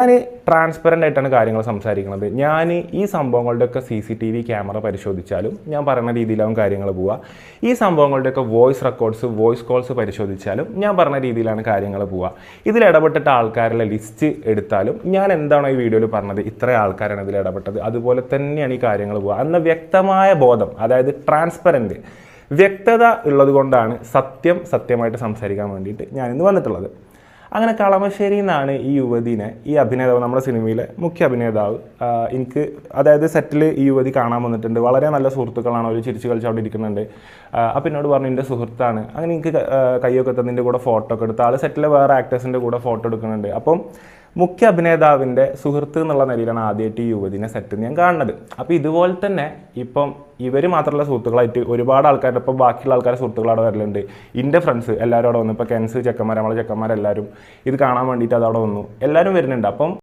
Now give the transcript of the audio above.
ഞാൻ ട്രാൻസ്പെറൻ്റ് ആയിട്ടാണ് കാര്യങ്ങൾ സംസാരിക്കുന്നത്. ഞാൻ ഈ സംഭവങ്ങളുടെയൊക്കെ CCTV ക്യാമറ പരിശോധിച്ചാലും ഞാൻ പറയുന്ന രീതിയിലാവും കാര്യങ്ങൾ പോവുക. ഈ സംഭവങ്ങളുടെയൊക്കെ വോയിസ് റെക്കോർഡ്സ്, വോയിസ് കോൾസ് പരിശോധിച്ചാലും ഞാൻ പറഞ്ഞ രീതിയിലാണ് കാര്യങ്ങൾ പോവുക. ഇതിൽ ഇടപെട്ടിട്ട ആൾക്കാരുടെ ലിസ്റ്റ് എടുത്താലും ഞാൻ എന്താണോ ഈ വീഡിയോയിൽ പറഞ്ഞത്, ഇത്ര ആൾക്കാരാണ് ഇതിൽ ഇടപെട്ടത്, അതുപോലെ തന്നെയാണ് ഈ കാര്യങ്ങൾ പോവുക എന്ന വ്യക്തമായ ബോധം, അതായത് ട്രാൻസ്പെറൻറ്റ്, വ്യക്തത ഉള്ളത് കൊണ്ടാണ് സത്യമായിട്ട് സംസാരിക്കാൻ വേണ്ടിയിട്ട് ഞാനിന്ന് വന്നിട്ടുള്ളത്. അങ്ങനെ കളമശ്ശേരിയിൽ നിന്നാണ് ഈ യുവതിനെ, ഈ അഭിനേതാവ്, നമ്മുടെ സിനിമയിലെ മുഖ്യ അഭിനേതാവ്, എനിക്ക് അതായത് സെറ്റിൽ ഈ യുവതി കാണാൻ വന്നിട്ടുണ്ട്. വളരെ നല്ല സുഹൃത്തുക്കളാണ്, ഒരു ചിരിച്ച് കളിച്ച് അവിടെ ഇരിക്കുന്നുണ്ട്. അപ്പം എന്നോട് പറഞ്ഞു എൻ്റെ സുഹൃത്താണ്. അങ്ങനെ എനിക്ക് കയ്യൊക്കെ തന്നതിൻ്റെ കൂടെ ഫോട്ടോ ഒക്കെ എടുത്ത് ആൾ സെറ്റിലെ വേറെ ആക്ടേഴ്സിൻ്റെ കൂടെ ഫോട്ടോ എടുക്കുന്നുണ്ട്. അപ്പം മുഖ്യ അഭിനേതാവിൻ്റെ സുഹൃത്ത് എന്നുള്ള നിലയിലാണ് ആദ്യമായിട്ട് ഈ യുവതിനെ സെറ്റ് ഞാൻ കാണുന്നത്. അപ്പോൾ ഇതുപോലെ തന്നെ ഇപ്പം ഇവർ മാത്രമല്ല സുഹൃത്തുക്കളായിട്ട് ഒരുപാട് ആൾക്കാരുടെ, ഇപ്പോൾ ബാക്കിയുള്ള ആൾക്കാരെ സുഹൃത്തുക്കളവിടെ വരലുണ്ട്. എൻ്റെ ഫ്രണ്ട്സ് എല്ലാവരും അവിടെ വന്നു. ഇപ്പോൾ കെൻസ് ചെക്കന്മാർ, നമ്മളെ ചെക്കന്മാരെല്ലാവരും ഇത് കാണാൻ വേണ്ടിയിട്ട് അതവിടെ വന്നു. എല്ലാവരും വരുന്നുണ്ട്. അപ്പം